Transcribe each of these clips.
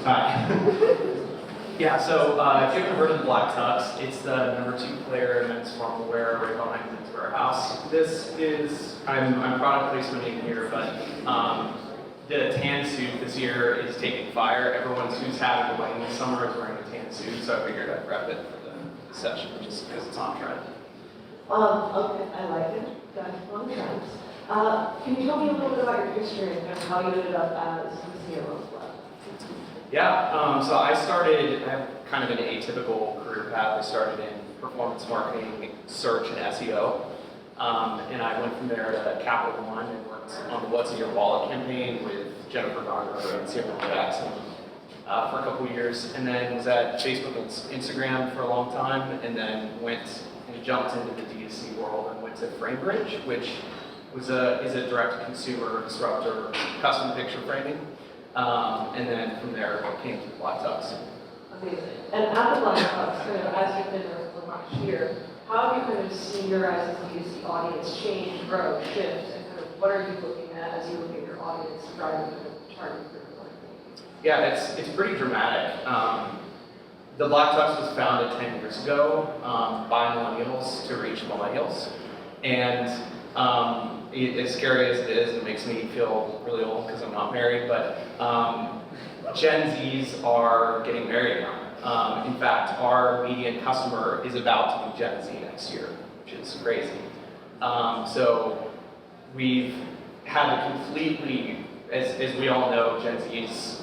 Hi. Yeah, so if you haven't heard of the Black Tux, it's the #2 player in men's formal wear right behind Men's Warehouse. This is, I'm product placement in here, but the tan suit this year is taking fire. Everyone who's having a wedding this summer is wearing a tan suit, so I figured I'd rep it for the session just because it's on trend. Okay, I like it. That's on trend. Can you tell me a little bit about your history and how you ended up as the CMO of Black? Yeah, so I have kind of an atypical career path. I started in performance marketing, search, and SEO. And I went from there to Capital One and worked on the What's in Your Wallet campaign with Jennifer Garner and Samuel Jackson for a couple years. And then was at Facebook and Instagram for a long time, and then went and jumped into the D2C world and went to FrameBridge, which is a direct-to-consumer disruptor, custom picture framing. And then from there, I came to the Black Tux. Amazing. And at the Black Tux, kind of as you've been there for last year, how have you kind of seen your guys' D2C audience change, grow, shift, and kind of what are you looking at as you look at your audience driving kind of target group? Yeah, it's pretty dramatic. The Black Tux was founded 10 years ago by millennials to reach millennials. And as scary as it is, it makes me feel really old because I'm not married, but Gen Zs are getting married now. In fact, our median customer is about to be Gen Z next year, which is crazy. So we've had to completely, as we all know, Gen Zs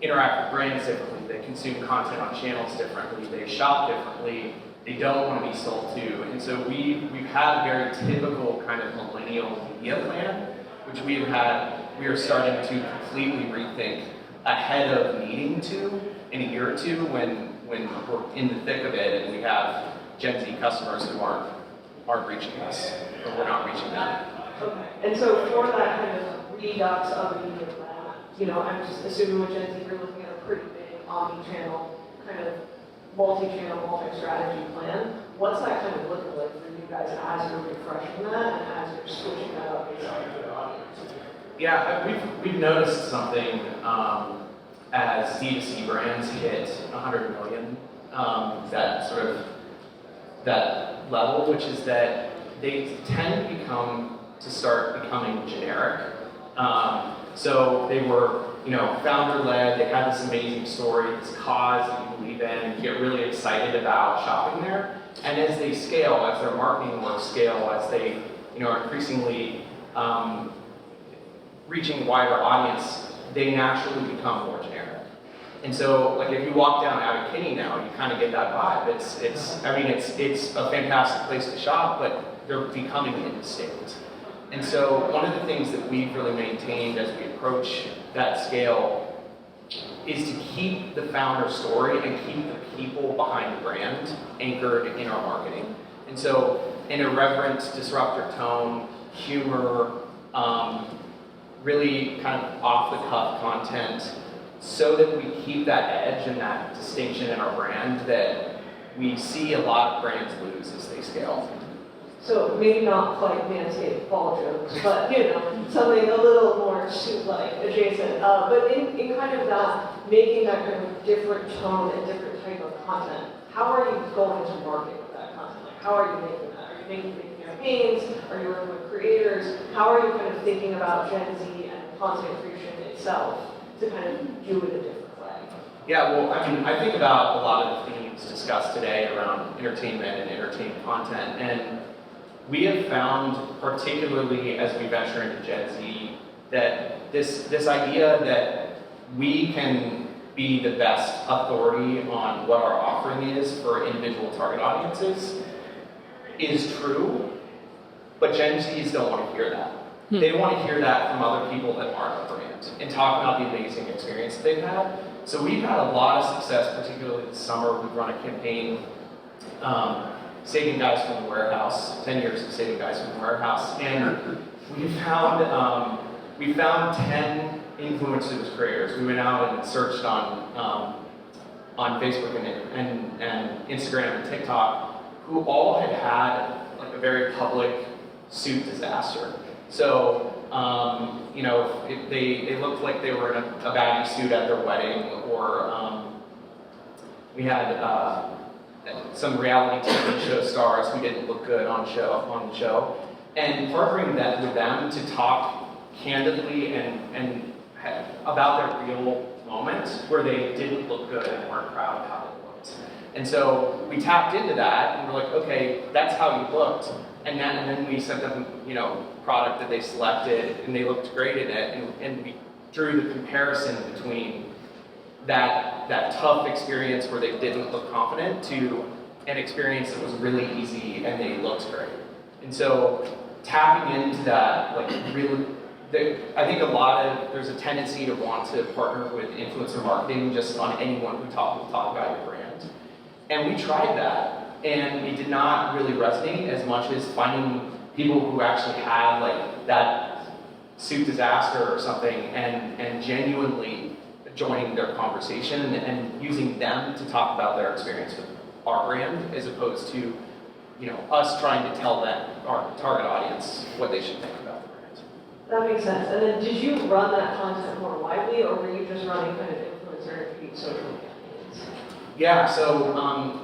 interact with brands differently. They consume content on channels differently. They shop differently. They don't want to be sold to. And so we've had a very typical kind of millennial media plan, which we are starting to completely rethink ahead of needing to in a year or two when we're in the thick of it and we have Gen Z customers who aren't reaching us, or we're not reaching them. Okay. And so for that kind of redux of a media plan, I'm just assuming with Gen Z, you're looking at a pretty big omni-channel kind of multi-channel, multi-strategy plan. What's that kind of looking like for you guys as you're refreshing that and as you're switching that up based on your audience? Yeah, we've noticed something as D2C brands hit 100 million, that level, which is that they tend to start becoming generic. So they were, founder-led, they had this amazing story, this cause that you believe in, and you get really excited about shopping there. And as they scale, as their marketing work scale, as they, are increasingly reaching a wider audience, they naturally become more generic. And so, like, if you walk down Abbot Kinney now, you kind of get that vibe. It's a fantastic place to shop, but they're becoming indistinct. And so one of the things that we've really maintained as we approach that scale is to keep the founder story and keep the people behind the brand anchored in our marketing. And so an irreverent, disruptive tone, humor, really kind of off-the-cuff content, so that we keep that edge and that distinction in our brand that we see a lot of brands lose as they scale. So maybe not quite Manscaped ball jokes, but something a little more suit-like, adjacent. But in kind of that, making that kind of different tone and different type of content, how are you going to market with that content? Like, how are you making that? Are you making big campaigns? Are you working with creators? How are you kind of thinking about Gen Z and content creation itself to kind of do it a different way? Yeah, well, I think about a lot of the themes discussed today around entertainment and entertainment content, and we have found, particularly as we venture into Gen Z, that this idea that we can be the best authority on what our offering is for individual target audiences is true, but Gen Zs don't want to hear that. They want to hear that from other people that aren't a brand and talk about the amazing experience that they've had. So we've had a lot of success, particularly this summer. We've run a campaign, Saving Guys from the Warehouse, 10 years of Saving Guys from the Warehouse, and we found 10 influencers creators. We went out and searched on Facebook and Instagram and TikTok, who all had like a very public suit disaster. So You know, if they looked like they were in a baggy suit at their wedding, or we had some reality TV show stars who didn't look good on the show, and partnering that with them to talk candidly and about their real moments where they didn't look good and weren't proud of how they looked. And so we tapped into that, and we're like, okay, that's how you looked. And then we sent them, you know, product that they selected, and they looked great in it, and we drew the comparison between that tough experience where they didn't look confident to an experience that was really easy and they looked great. And so tapping into that, like really, I think there's a tendency to want to partner with influencer marketing just on anyone who will talk about your brand. And we tried that, and it did not really resonate as much as finding people who actually had like that suit disaster or something and genuinely joining their conversation and using them to talk about their experience with our brand, as opposed to, you know, us trying to tell them, our target audience, what they should think about the brand. That makes sense. And then did you run that content more widely, or were you just running kind of influencer and paid social campaigns? Yeah, so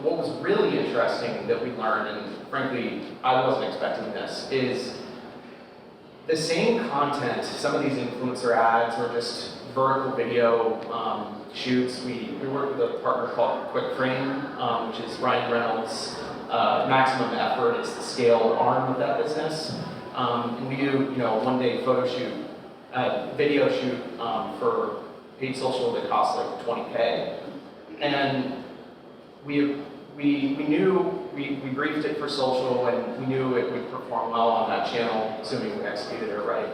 what was really interesting that we learned, and frankly, I wasn't expecting this, is the same content. Some of these influencer ads or just vertical video shoots. We work with a partner called Quick Frame, which is Ryan Reynolds' maximum effort. It's the scale arm of that business. And we do, you know, one-day photo shoot, video shoot for paid social that costs like $20K. And we knew, we briefed it for social, and we knew it would perform well on that channel, assuming we executed it right.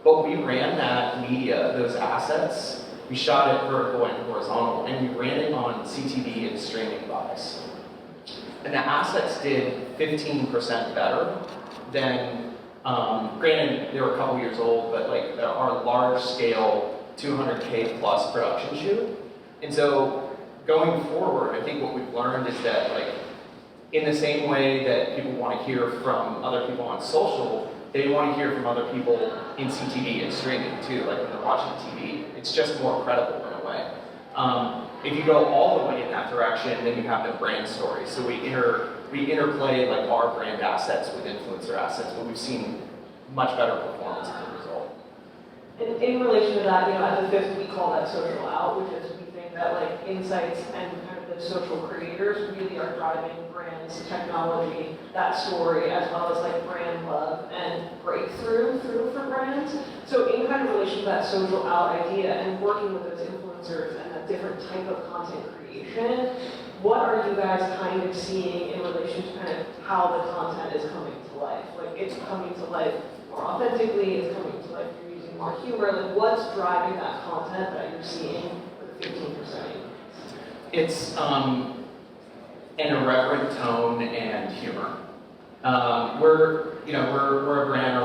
But we ran that media, those assets, we shot it vertical and horizontal, and we ran it on CTV and streaming buys. And the assets did 15% better than, granted, they were a couple years old, but like our large scale 200K plus production shoot. And so going forward, I think what we've learned is that, like, in the same way that people want to hear from other people on social, they want to hear from other people in CTV and streaming too, like when they're watching TV. It's just more credible in a way. If you go all the way in that direction, then you have the brand story. So we interplay like our brand assets with influencer assets, but we've seen much better performance as a result. And in relation to that, you know, at the fifth, we call that social out, which is we think that like insights and kind of the social creators really are driving brands, technology, that story, as well as like brand love and breakthrough for brands. So in kind of relation to that social out idea and working with those influencers and that different type of content creation, what are you guys kind of seeing in relation to kind of how the content is coming to life? Like it's coming to life more authentically, it's coming to life, you're using more humor, like what's driving that content that you're seeing with the 15%? It's an irreverent tone and humor. We're a brand.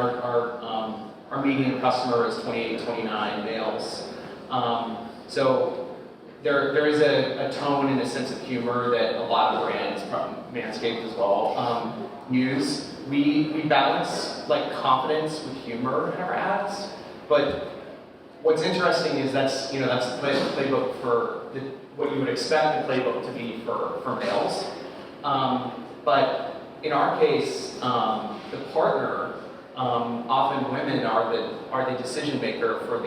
Our median customer is 28, 29 males. So there is a tone and a sense of humor that a lot of brands, Manscaped as well, use. We balance like confidence with humor in our ads, but what's interesting is that's the playbook for what you would expect the playbook to be for males. But in our case, the partner, often women are the decision maker for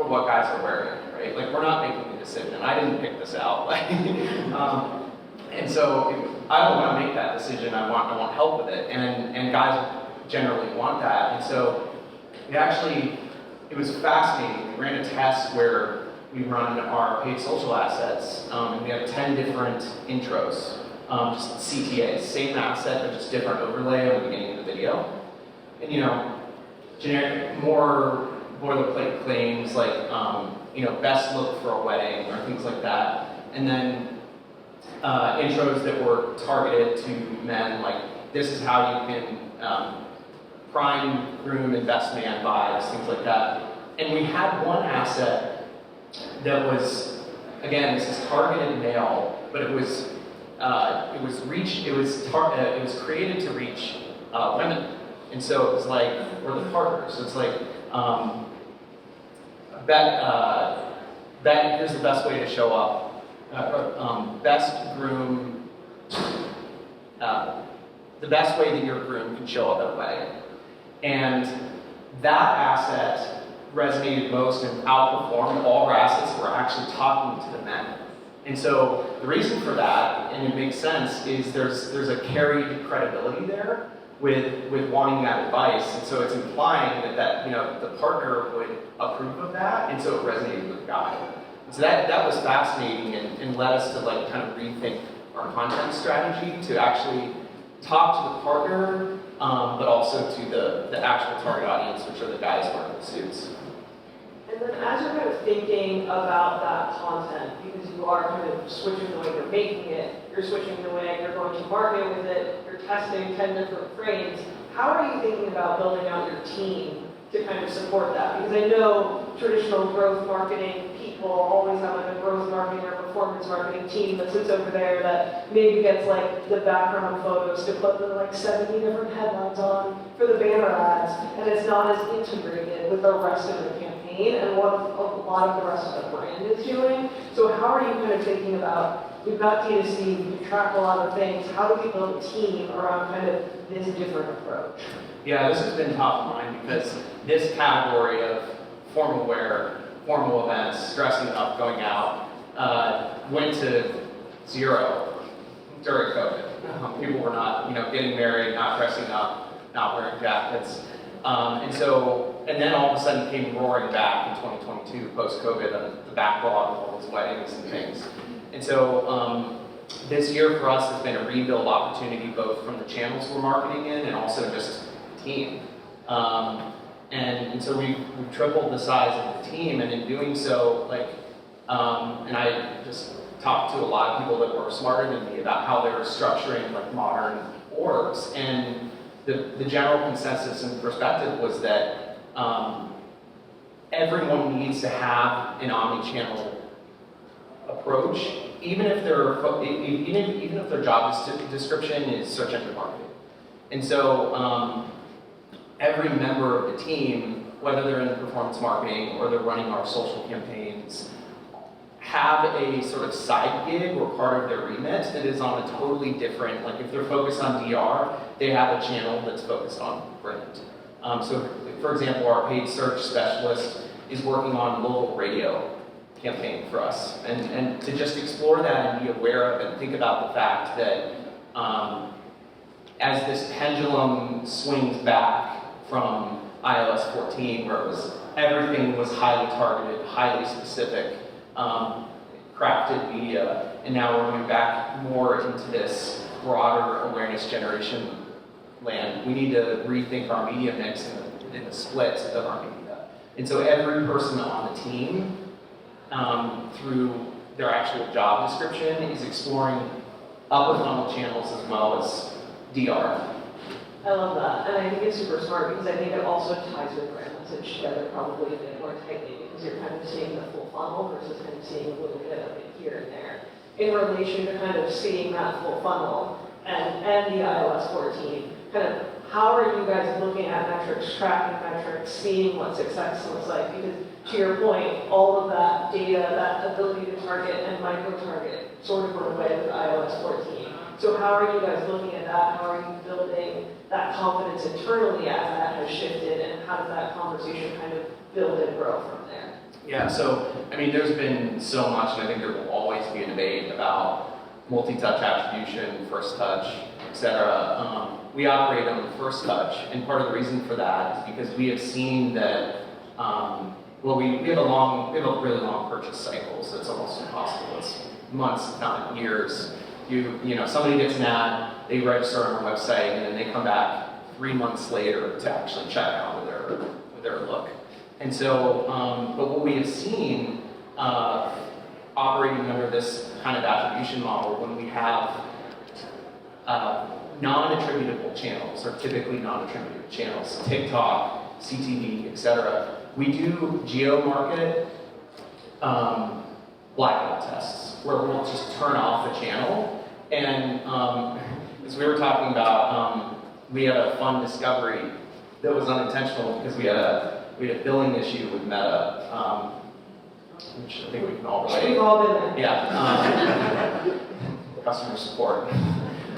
what guys are wearing, right? Like we're not making the decision. I didn't pick this out. And so I don't want to make that decision. I want help with it. And guys generally want that. And so it was fascinating. We ran a test where we run our paid social assets, and we have 10 different intros, just CTAs, same asset, but just different overlay at the beginning of the video. And generic, more boilerplate claims like, best look for a wedding or things like that. And then intros that were targeted to men, like this is how you can prime, groom, and best man vibes, things like that. And we had one asset that was, again, this is targeted male, but it was created to reach women. And so it was like, we're the partners. So it's like, here's the best way to show up. Best groom, the best way that your groom can show up at a wedding. And that asset resonated most and outperformed all our assets who were actually talking to the men. And so the reason for that, and it makes sense, is there's a carried credibility there with wanting that advice. And so it's implying that the partner would approve of that, and so it resonated with the guy. And so that was fascinating and led us to like kind of rethink our content strategy to actually talk to the partner, but also to the actual target audience, which are the guys wearing the suits. And then as you're kind of thinking about that content, because you are kind of switching the way you're making it, you're switching the way you're going to market with it, you're testing 10 different frames, how are you thinking about building out your team to kind of support that? Because I know traditional growth marketing people always have like a growth marketing or performance marketing team that sits over there that maybe gets like the background photos to put the like 70 different headlines on for the banner ads, and it's not as integrated with the rest of the campaign and what a lot of the rest of the brand is doing. So how are you kind of thinking about, we've got D2C, we track a lot of things, how do we build a team around kind of this different approach? Yeah, this has been top of mind because this category of formal wear, formal events, dressing up, going out, went to zero during COVID. People were not, getting married, not dressing up, not wearing jackets. And then all of a sudden came roaring back in 2022, post-COVID, the backlog of all these weddings and things. And so this year for us has been a rebuild opportunity, both from the channels we're marketing in and also just the team. And so we've tripled the size of the team, and in doing so, and I just talked to a lot of people that were smarter than me about how they were structuring like modern orgs, and the general consensus and perspective was that everyone needs to have an omni-channel approach, even if their job description is search engine marketing. And so every member of the team, whether they're in the performance marketing or they're running our social campaigns, have a sort of side gig or part of their remit that is on a totally different, like if they're focused on DR, they have a channel that's focused on brand. So for example, our paid search specialist is working on a local radio campaign for us. And to just explore that and be aware of it and think about the fact that as this pendulum swings back from iOS 14, where everything was highly targeted, highly specific, crafted media, and now we're moving back more into this broader awareness generation land. We need to rethink our media mix in the split of our media. And so every person on the team, through their actual job description, is exploring upper funnel channels as well as DR. I love that, and I think it's super smart because I think it also ties with brand message together probably a bit more tightly because you're kind of seeing the full funnel versus kind of seeing a little bit of it here and there. In relation to kind of seeing that full funnel and the iOS 14, kind of how are you guys looking at metrics, tracking metrics, seeing what success looks like? Because to your point, all of that data, that ability to target and micro-target sort of went away with iOS 14. So how are you guys looking at that? How are you building that confidence internally as that has shifted, and how does that conversation kind of build and grow from there? Yeah, so, I mean, there's been so much, and I think there will always be a debate about multi-touch attribution, first touch, etc. We operate on the first touch, and part of the reason for that is because we have seen that, we have a really long purchase cycle, so it's almost impossible. It's months, if not years. Somebody gets an ad, they register on our website, and then they come back 3 months later to actually check out with their look. And so, but what we have seen operating under this kind of attribution model, when we have non-attributable channels, or typically non-attributable channels, TikTok, CTV, etc., we do geo-market blackout tests, where we'll just turn off the channel. And as we were talking about, we had a fun discovery that was unintentional because we had a billing issue with Meta, which I think we can all relate. We've all been there. Yeah. Customer support.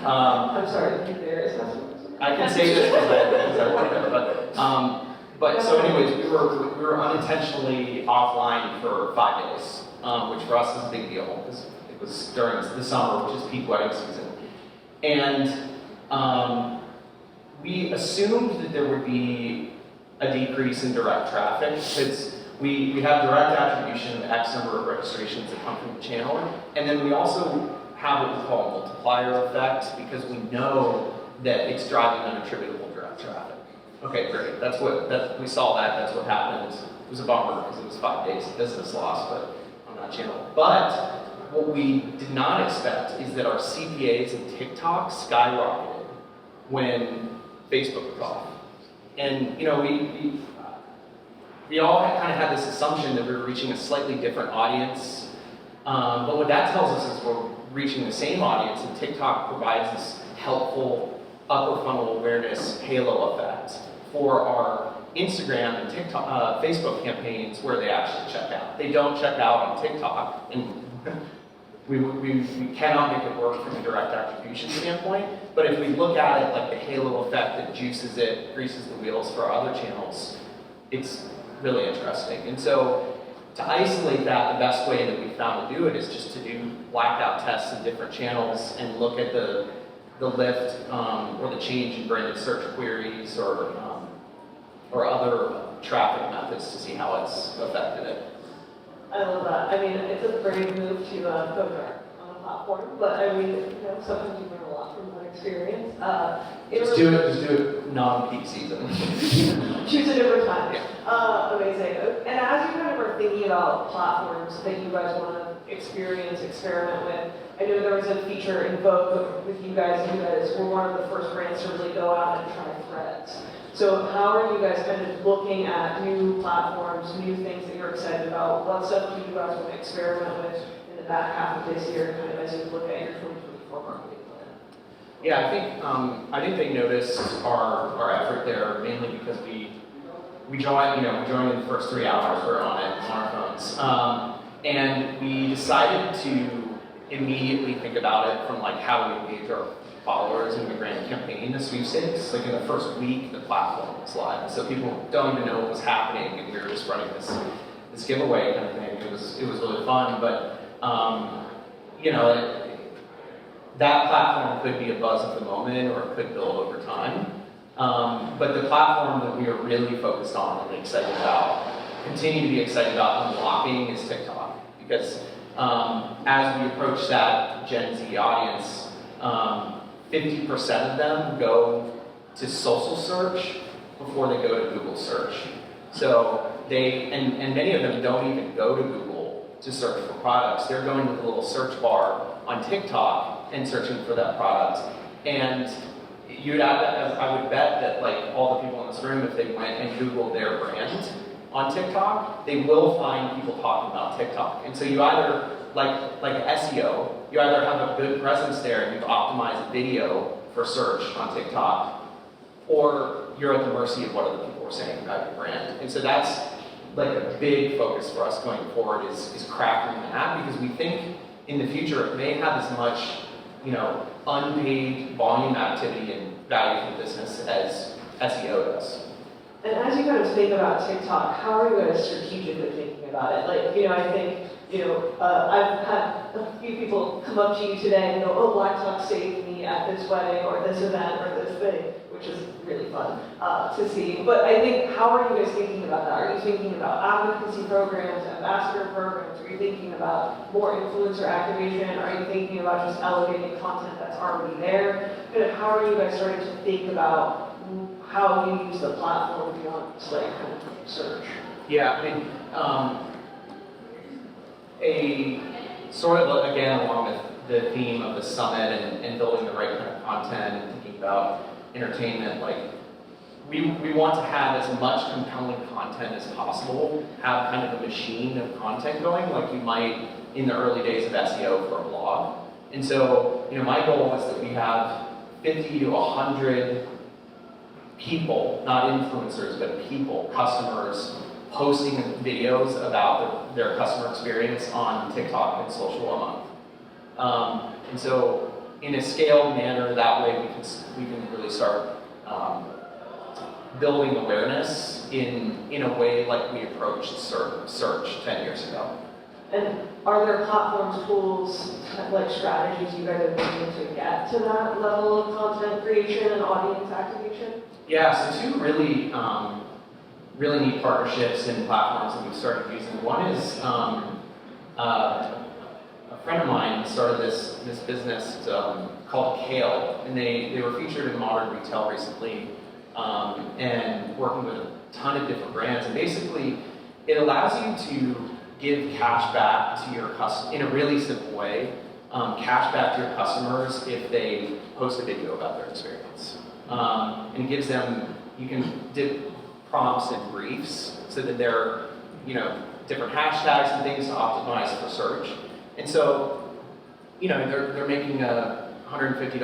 I'm sorry, there is customer support. I can say this because I work there, but so anyways, we were unintentionally offline for 5 days, which for us is a big deal because it was during the summer, which is peak wedding season, and we assumed that there would be a decrease in direct traffic because we have direct attribution of X number of registrations that come from the channel, and then we also have what we call a multiplier effect because we know that it's driving unattributable direct traffic. Okay, great. We saw that. That's what happened. It was a bummer because it was 5 days of business loss, but on that channel. But what we did not expect is that our CPAs in TikTok skyrocketed when Facebook was off. And you know, we all kind of had this assumption that we were reaching a slightly different audience. But what that tells us is we're reaching the same audience, and TikTok provides this helpful upper funnel awareness halo effect for our Instagram and TikTok, Facebook campaigns where they actually check out. They don't check out on TikTok, and we cannot make it work from a direct attribution standpoint. But if we look at it like the halo effect that juices it, greases the wheels for our other channels, it's really interesting. And so to isolate that, the best way that we found to do it is just to do blackout tests in different channels and look at the lift or the change in branded search queries or other traffic methods to see how it's affected it. I love that. I mean, it's a brave move to go dark on a platform, but I mean, you know, sometimes you learn a lot from that experience. Just do it non-peak season. Choose a different time. Yeah. Amazing. And as you kind of are thinking about platforms that you guys want to experiment with, I know there was a feature in Vogue with you guys were one of the first brands to really go out and try Threads. So how are you guys kind of looking at new platforms, new things that you're excited about? What stuff do you guys want to experiment with in the back half of this year, kind of as you look at your 2024 marketing plan? Yeah, I think they noticed our effort there mainly because we joined in the first 3 hours. We're on it on our phones, and we decided to immediately think about it from like how do we engage our followers in the grand campaign, the sweepstakes. Like in the first week, the platform was live, so people don't even know what was happening, and we were just running this giveaway kind of thing. It was really fun, but you know, that platform could be a buzz at the moment, or it could build over time. But the platform that we are really focused on and excited about, continue to be excited about unlocking, is TikTok, because as we approach that Gen Z audience, 50% of them go to social search before they go to Google search. So and many of them don't even go to Google to search for products. They're going to the little search bar on TikTok and searching for that product. And I would bet that like all the people in this room, if they went and Googled their brand on TikTok, they will find people talking about TikTok. And so you either, like SEO, you either have a good presence there and you've optimized video for search on TikTok, or you're at the mercy of what other people are saying about your brand. And so that's like a big focus for us going forward is cracking that, because we think in the future it may have as much, you know, unpaid volume activity and value for the business as SEO does. And as you guys think about TikTok, how are you guys strategically thinking about it? Like, you know, I think, you know, I've had a few people come up to you today and go, oh, Black Talk saved me at this wedding or this event or this thing, which is really fun to see. But I think, how are you guys thinking about that? Are you thinking about advocacy programs, ambassador programs? Are you thinking about more influencer activation? Are you thinking about just elevating content that's already there? Kind of, how are you guys starting to think about how you use the platform beyond just like kind of search? Yeah, I mean, a sort of, again, along with the theme of the summit and building the right kind of content and thinking about entertainment, like we want to have as much compelling content as possible, have kind of a machine of content going like you might in the early days of SEO for a blog. And so, you know, my goal is that we have 50 to 100 people, not influencers, but people, customers, posting videos about their customer experience on TikTok and social a month. And so in a scaled manner, that way we can really start building awareness in a way like we approached search 10 years ago. And are there platforms, tools, like strategies you guys are using to get to that level of content creation and audience activation? Yeah, so two really neat partnerships and platforms that we've started using. One is a friend of mine started this business called Kale, and they were featured in Modern Retail recently, and working with a ton of different brands. And basically, it allows you to give cash back to your customers in a really simple way. Cash back to your customers if they post a video about their experience. And it gives them, you can dip prompts and briefs so that they're, different hashtags and things to optimize for search. And so, they're making a $150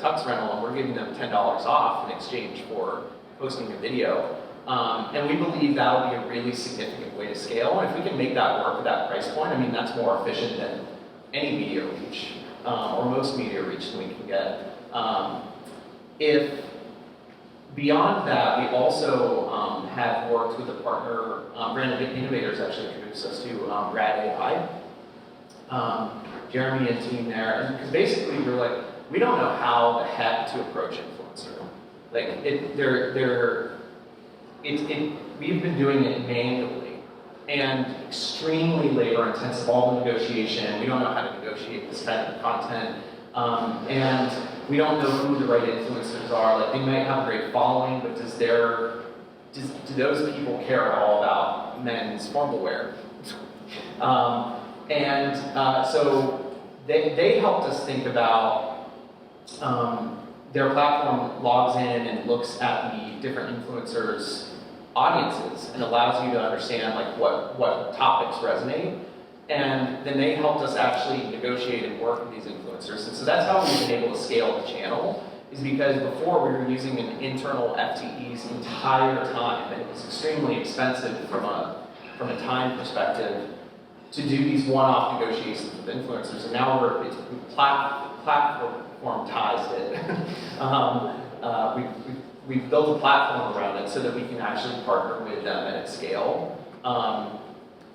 tux rental and we're giving them $10 off in exchange for posting a video. And we believe that'll be a really significant way to scale. And if we can make that work at that price point, that's more efficient than any media reach, or most media reach that we can get. If beyond that, we also have worked with a partner, brand Innovators actually introduced us to Rad AI. Jeremy and team there, because basically we're like, we don't know how the heck to approach influencer. Like we've been doing it manually and extremely labor intensive, all the negotiation. We don't know how to negotiate this kind of content. And we don't know who the right influencers are. Like they might have a great following, but do those people care at all about men's formal wear? So they helped us think about their platform logs in and looks at the different influencers' audiences and allows you to understand like what topics resonate. And then they helped us actually negotiate and work with these influencers. And so that's how we've been able to scale the channel, is because before we were using an internal FTE's entire time, and it was extremely expensive from a time perspective to do these one-off negotiations with influencers. And now we've platformatized it. We've built a platform around it so that we can actually partner with them at scale.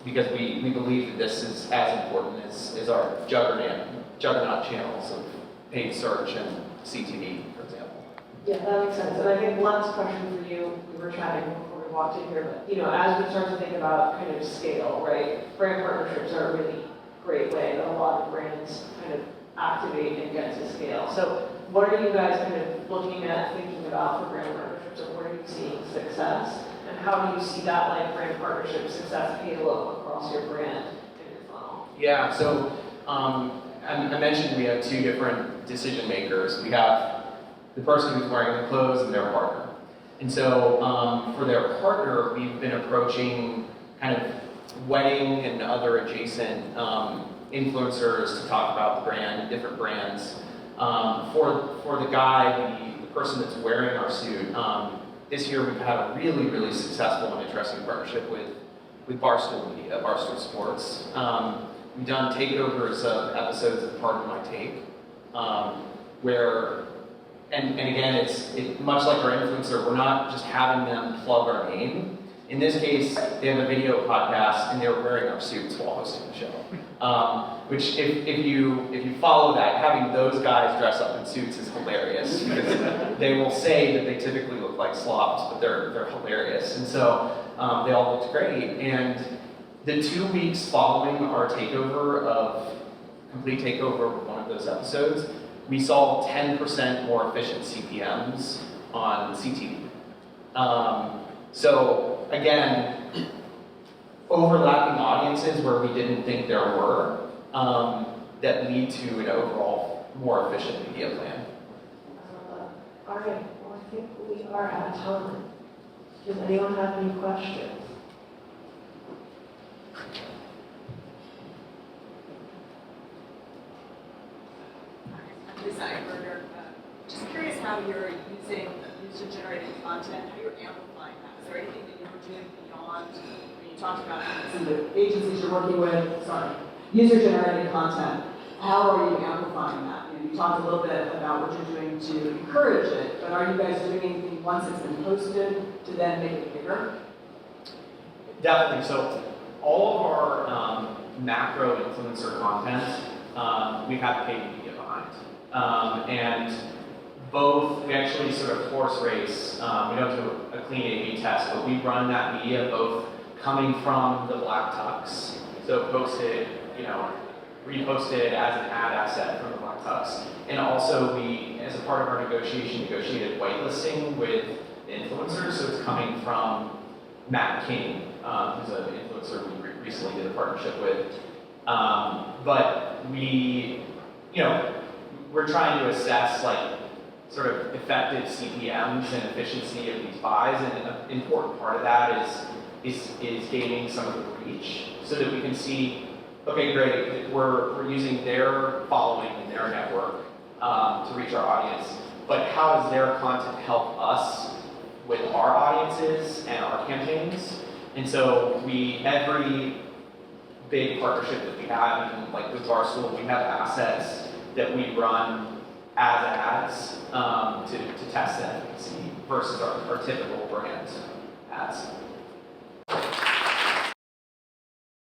Because we believe that this is as important as our juggernaut channels of paid search and CTV, for example. Yeah, that makes sense. And I think last question for you, we were chatting before we walked in here, but as we start to think about kind of scale, right? Brand partnerships are a really great way that a lot of brands kind of activate and get to scale. So what are you guys kind of looking at, thinking about for brand partnerships, or where are you seeing success? And how do you see that like brand partnership success halo across your brand and your funnel? Yeah, so I mentioned we have two different decision makers. We have the person who's wearing the clothes and their partner. And so for their partner, we've been approaching kind of wedding and other adjacent influencers to talk about the brand, different brands. For the guy, the person that's wearing our suit, this year we've had a really, really successful and interesting partnership with Barstool Media, Barstool Sports. We've done takeovers of episodes of Pardon My Take, where, and again, it's much like our influencer, we're not just having them plug our name. In this case, they have a video podcast and they were wearing our suits while hosting the show. Which, if you follow that, having those guys dress up in suits is hilarious, because they will say that they typically look like slobs, but they're hilarious. And so they all looked great. And the 2 weeks following our complete takeover of one of those episodes, we saw 10% more efficient CPMs on CTV. So again, overlapping audiences where we didn't think there were, that lead to an overall more efficient media plan. All right, well, I think we are out of time. Does anyone have any questions? Just curious how you're using user-generated content, how you're amplifying that. Is there anything that you were doing beyond, when you talked about some of the agencies you're working with, user-generated content, how are you amplifying that? You talked a little bit about what you're doing to encourage it, but are you guys doing anything once it's been posted to then make it bigger? Definitely. So all of our macro influencer content, we have paid media behind. And both, we actually sort of horse race, we don't do a clean A/B test, but we run that media both coming from the Black Tux, so posted, reposted as an ad asset from the Black Tux. And also we, as a part of our negotiation, negotiated whitelisting with influencers, so it's coming from Matt King, who's an influencer we recently did a partnership with. But we, we're trying to assess sort of effective CPMs and efficiency of these buys, and an important part of that is gaining some of the reach so that we can see, okay, great, we're using their following and their network to reach our audience, but how does their content help us with our audiences and our campaigns? And so every big partnership that we have, even like with Barstool, we have assets that we run as ads to test the efficacy versus our typical brand ads.